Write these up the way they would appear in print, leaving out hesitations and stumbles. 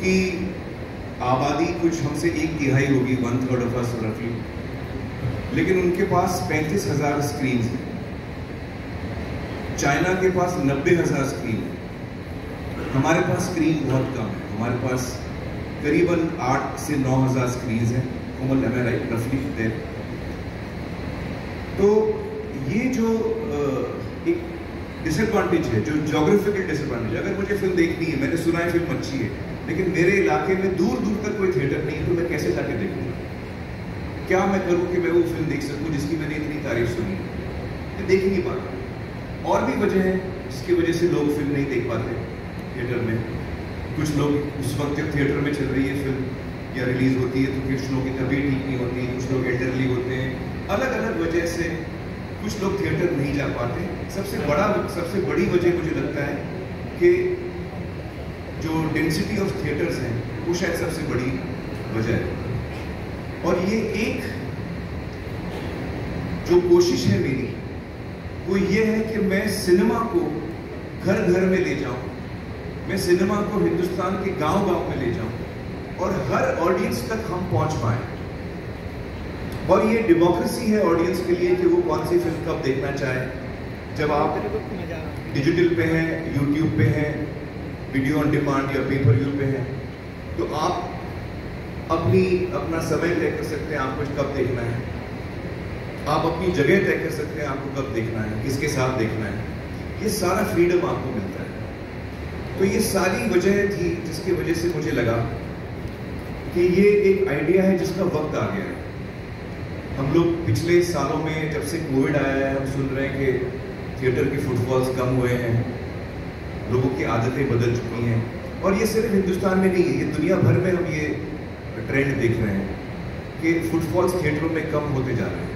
कि आबादी कुछ हमसे 1/3 होगी, 1/3 ऑफ अस रफली, लेकिन उनके पास 35,000 स्क्रीन हैं। चाइना के पास 90,000 स्क्रीन है। हमारे पास स्क्रीन बहुत कम है, हमारे पास करीबन 8 से 9,000 स्क्रीन हैं। कोमल, एम आई राइट, रफली देयर। तो ये जो एक डिसएडवांटेज है, जो ज्योग्राफिकल डिसएडवांटेज, अगर मुझे फिल्म देखनी है, मैंने सुना है फिल्म अच्छी है, लेकिन मेरे इलाके में दूर दूर तक कोई थिएटर नहीं है, तो मैं कैसे जाके देखूंगा? क्या मैं करूं कि मैं वो फिल्म देख सकूं जिसकी मैंने इतनी तारीफ सुनी है? मैं देख ही नहीं पाता। और भी वजह है जिसकी वजह से लोग फिल्म नहीं देख पाते थिएटर में। कुछ लोग उस वक्त जब थिएटर में चल रही है फिल्म या रिलीज होती है तो कुछ लोगों की तबीयत ठीक नहीं होती, कुछ लोग एल्डरली होते हैं, अलग अलग वजह से कुछ लोग थिएटर नहीं जा पाते। सबसे बड़ी वजह मुझे लगता है कि जो डेंसिटी ऑफ थिएटर्स हैं वो शायद सबसे बड़ी वजह है। और ये एक जो कोशिश है मेरी वो ये है कि मैं सिनेमा को घर घर में ले जाऊं, मैं सिनेमा को हिंदुस्तान के गांव गांव में ले जाऊं और हर ऑडियंस तक हम पहुंच पाए। और ये डेमोक्रेसी है ऑडियंस के लिए कि वो कौन सी फिल्म कब देखना चाहे। जब आप डिजिटल पे हैं, यूट्यूब पे हैं, वीडियो ऑन डिमांड या पेपर व्यू पे हैं, तो आप अपना समय तय कर सकते हैं आपको कब देखना है। आप अपनी जगह तय कर सकते हैं आपको कब देखना है, किसके साथ देखना है। ये सारा फ्रीडम आपको मिलता है। तो ये सारी वजह थी जिसकी वजह से मुझे लगा कि ये एक आइडिया है जिसका वक्त आ गया है। हम लोग पिछले सालों में जब से कोविड आया है हम सुन रहे हैं कि थिएटर के फुटफॉल्स कम हुए हैं, लोगों की आदतें बदल चुकी हैं। और ये सिर्फ हिंदुस्तान में नहीं है, ये दुनिया भर में हम ये ट्रेंड देख रहे हैं कि फुटफॉल्स थिएटरों में कम होते जा रहे हैं।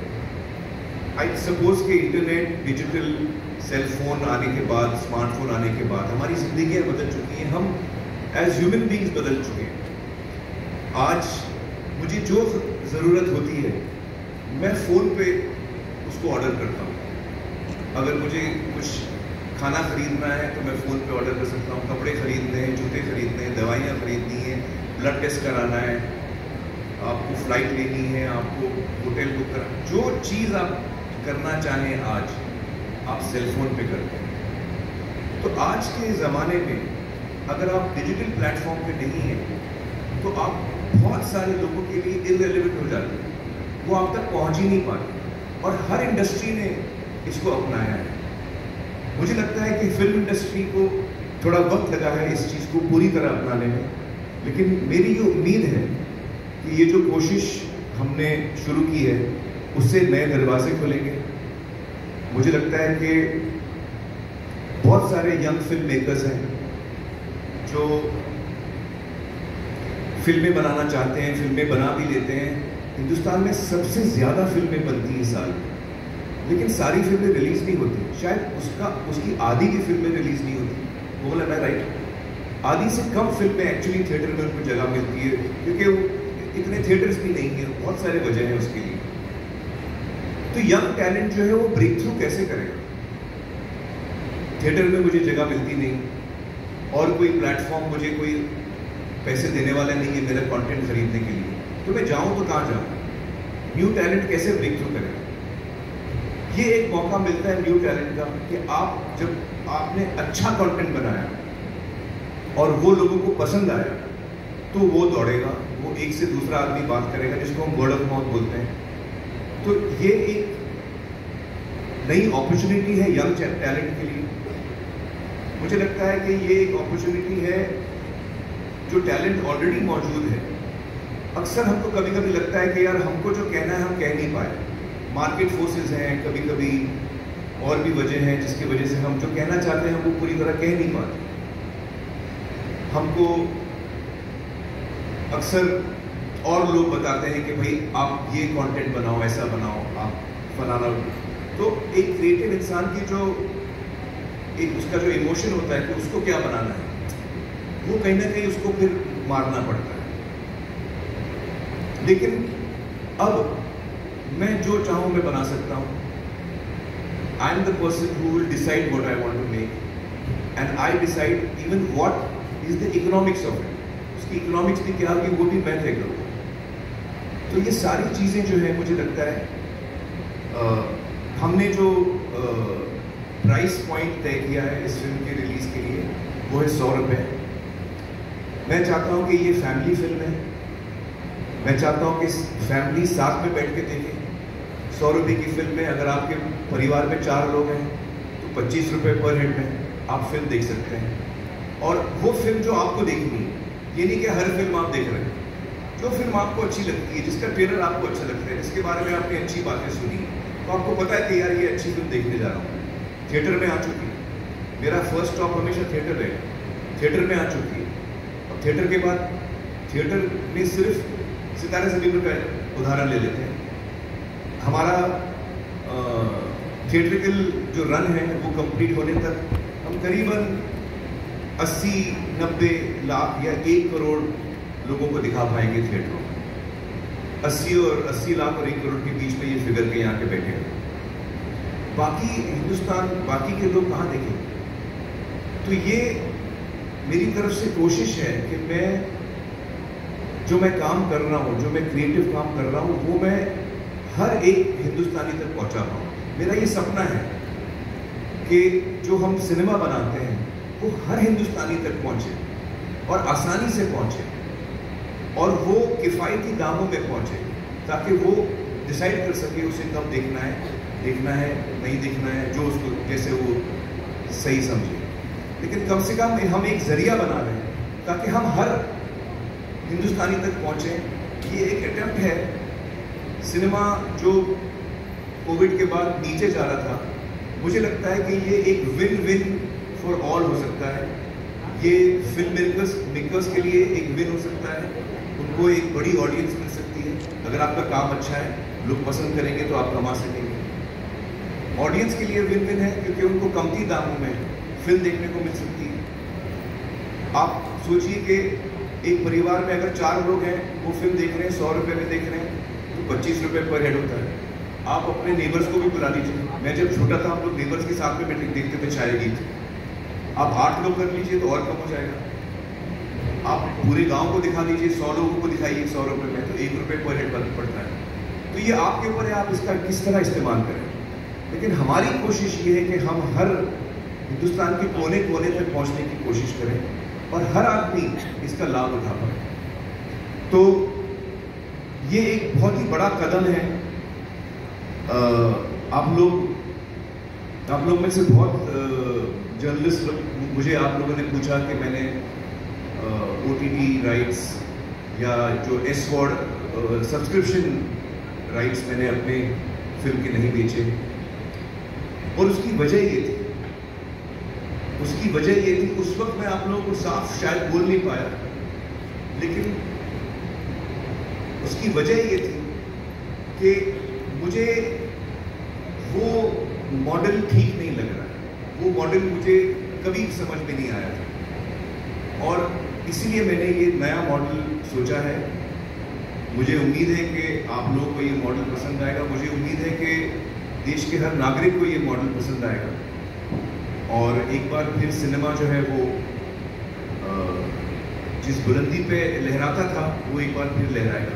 आई सपोज कि इंटरनेट, डिजिटल, सेलफोन आने के बाद, स्मार्टफोन आने के बाद हमारी जिंदगियां बदल चुकी हैं, हम एज ह्यूमन बीइंग्स बदल चुके हैं। आज मुझे जो ज़रूरत होती है मैं फ़ोन पे उसको ऑर्डर करता हूँ। अगर मुझे कुछ खाना खरीदना है तो मैं फ़ोन पे ऑर्डर कर सकता हूँ, कपड़े खरीदने हैं, जूते खरीदने हैं, दवाइयाँ खरीदनी है, ब्लड टेस्ट कराना है, आपको फ़्लाइट लेनी है, आपको होटल बुक करना, जो चीज़ आप करना चाहें आज आप सेलफोन पे करते हैं। तो आज के ज़माने में अगर आप डिजिटल प्लेटफॉर्म पे नहीं हैं तो आप बहुत सारे लोगों के लिए इररिलेवेंट हो जाते हैं, वो आप तक पहुंच ही नहीं पाते। और हर इंडस्ट्री ने इसको अपनाया है। मुझे लगता है कि फिल्म इंडस्ट्री को थोड़ा वक्त लगा है इस चीज़ को पूरी तरह अपनाने में, लेकिन मेरी ये उम्मीद है कि ये जो कोशिश हमने शुरू की है उससे नए दरवाजे खुलेंगे। मुझे लगता है कि बहुत सारे यंग फिल्म मेकर्स हैं जो फिल्में बनाना चाहते हैं, फिल्में बना भी लेते हैं। हिंदुस्तान में सबसे ज़्यादा फिल्में बनती हैं साल में, लेकिन सारी फिल्में रिलीज़ नहीं होती। शायद उसकी आधी की फिल्में रिलीज़ नहीं होती। वो बोला मैं राइट, आधी से कम फिल्में एक्चुअली थिएटर में उनको जगह मिलती है क्योंकि वो इतने थिएटर्स भी नहीं हैं। बहुत सारे वजह हैं उसके लिए। तो यंग टैलेंट जो है वो ब्रेक थ्रू कैसे करेगा? थिएटर में मुझे जगह मिलती नहीं और कोई प्लेटफॉर्म, मुझे कोई पैसे देने वाला नहीं है मेरा कंटेंट खरीदने के लिए, तो मैं जाऊं तो कहाँ जाऊं? न्यू टैलेंट कैसे ब्रेक थ्रू करेगा? ये एक मौका मिलता है न्यू टैलेंट का कि आप जब आपने अच्छा कंटेंट बनाया और वो लोगों को पसंद आया तो वो दौड़ेगा, वो एक से दूसरा आदमी बात करेगा, जिसको हम वर्ड ऑफ माउथ बोलते हैं। तो ये एक नई अपॉर्चुनिटी है यंग टैलेंट के लिए। मुझे लगता है कि ये एक अपॉर्चुनिटी है जो टैलेंट ऑलरेडी मौजूद है। अक्सर हमको कभी कभी लगता है कि यार हमको जो कहना है हम कह नहीं पाए, मार्केट फोर्सेस हैं, कभी कभी और भी वजह हैं जिसकी वजह से हम जो कहना चाहते हैं वो पूरी तरह कह नहीं पाते। हमको अक्सर और लोग बताते हैं कि भाई आप ये कंटेंट बनाओ, ऐसा बनाओ, आप फलाना। तो एक क्रिएटिव इंसान की जो एक उसका जो इमोशन होता है कि उसको क्या बनाना है, वो कहीं ना कहीं उसको फिर मारना पड़ता है। लेकिन अब मैं जो चाहूँ मैं बना सकता हूँ। I am the person who will decide what I want to make and I decide even what is the economics of it. उसकी इकोनॉमिक्स भी क्या होगी वो भी मैं तय करूँगा। तो ये सारी चीज़ें जो है मुझे लगता है हमने जो प्राइस पॉइंट तय किया है इस फिल्म के रिलीज़ के लिए वो है 100 रुपये। मैं चाहता हूँ कि ये फैमिली फिल्म है। मैं चाहता हूँ कि फैमिली साथ में बैठ के देखें। 100 रुपये की फिल्म में अगर आपके परिवार में 4 लोग हैं तो 25 रुपये पर हेड में आप फिल्म देख सकते हैं। और वो फिल्म जो आपको देखनी है, ये नहीं कि हर फिल्म आप देख रहे हैं। जो फिल्म आपको अच्छी लगती है, जिसका ट्रेलर आपको अच्छा लगता है, जिसके बारे में आपने अच्छी बातें सुनी, तो आपको पता है कि यार ये अच्छी फिल्म देखने जा रहा हूँ। थिएटर में आ चुकी है, मेरा फर्स्ट स्टॉप हमेशा थिएटर है। थिएटर में आ चुकी है और थिएटर के बाद थिएटर में सिर्फ सितारे ज़मीन पर का उदाहरण ले लेते हैं। हमारा थिएट्रिकल जो रन है वो कंप्लीट होने तक हम करीबन 80-90 लाख या 1 करोड़ लोगों को दिखा पाएंगे थिएटरों में। 80 लाख और 1 करोड़ के बीच में ये फिगर के यहाँ के बैठे हैं। बाकी हिंदुस्तान, बाकी के लोग कहाँ देखेंगे? तो ये मेरी तरफ से कोशिश है कि मैं काम कर रहा हूँ, जो मैं क्रिएटिव काम कर रहा हूँ, वो मैं हर एक हिंदुस्तानी तक पहुँचा पाऊँ। मेरा ये सपना है कि जो हम सिनेमा बनाते हैं वो हर हिंदुस्तानी तक पहुँचे और आसानी से पहुँचे और वो किफ़ायती दामों में पहुँचे, ताकि वो डिसाइड कर सके उसे कब देखना है, नहीं देखना है, जो उसको जैसे वो सही समझे। लेकिन कम से कम हम एक जरिया बना रहे हैं ताकि हम हर हिंदुस्तानी तक पहुँचें। ये एक अटेम्प्ट है। सिनेमा जो कोविड के बाद नीचे जा रहा था, मुझे लगता है कि ये एक विन विन फॉर ऑल हो सकता है। ये फिल्म मेकर्स के लिए एक विन हो सकता है। उनको एक बड़ी ऑडियंस मिल सकती है। अगर आपका काम अच्छा है, लोग पसंद करेंगे तो आप कमा सकेंगे। ऑडियंस के लिए विन विन है क्योंकि उनको कमती दामों में फिल्म देखने को मिल सकती है। आप सोचिए कि एक परिवार में अगर 4 लोग हैं, वो फिल्म देख रहे हैं, 100 रुपये में देख रहे हैं, तो 25 रुपये पर हेड होता है। आप अपने नेबर्स को भी बुला लीजिए। मैं जब छोटा था, हम लोग नेबर्स के साथ में देखते थे छाया गीत। आप 8 लोग कर लीजिए तो और कम हो जाएगा। आप पूरे गांव को दिखा दीजिए, 100 लोगों को दिखाइए 100 रुपये में, तो 1 रुपये पर हेड पड़ता है। तो ये आपके ऊपर है, आप इसका किस तरह इस्तेमाल करें। लेकिन हमारी कोशिश ये है कि हम हर हिंदुस्तान के कोने कोने तक पहुंचने की कोशिश करें और हर आदमी इसका लाभ उठा पाए। तो ये एक बहुत ही बड़ा कदम है। आप लोग में से बहुत जर्नलिस्ट मुझे आप लोगों ने पूछा कि मैंने OTT राइट्स या जो SVOD सब्सक्रिप्शन राइट्स मैंने अपने फिल्म के नहीं बेचे, और उसकी वजह ये थी उस वक्त मैं आप लोगों को साफ शायद बोल नहीं पाया, लेकिन उसकी वजह ये थी कि मुझे वो मॉडल ठीक नहीं लग रहा है। वो मॉडल मुझे कभी समझ में नहीं आया था और इसीलिए मैंने ये नया मॉडल सोचा है। मुझे उम्मीद है कि आप लोगों को ये मॉडल पसंद आएगा। मुझे उम्मीद है कि देश के हर नागरिक को ये मॉडल पसंद आएगा और एक बार फिर सिनेमा जो है वो जिस बुलंदी पे लहराता था वो एक बार फिर लहराएगा,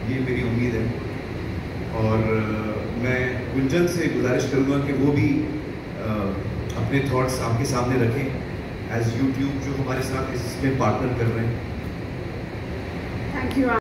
ये मेरी उम्मीद है। और मैं गुंजन से गुजारिश करूँगा कि वो भी अपने थॉट्स आपके सामने रखें एज यूट्यूब जो हमारे साथ इसमें पार्टनर कर रहे हैं। Thank you.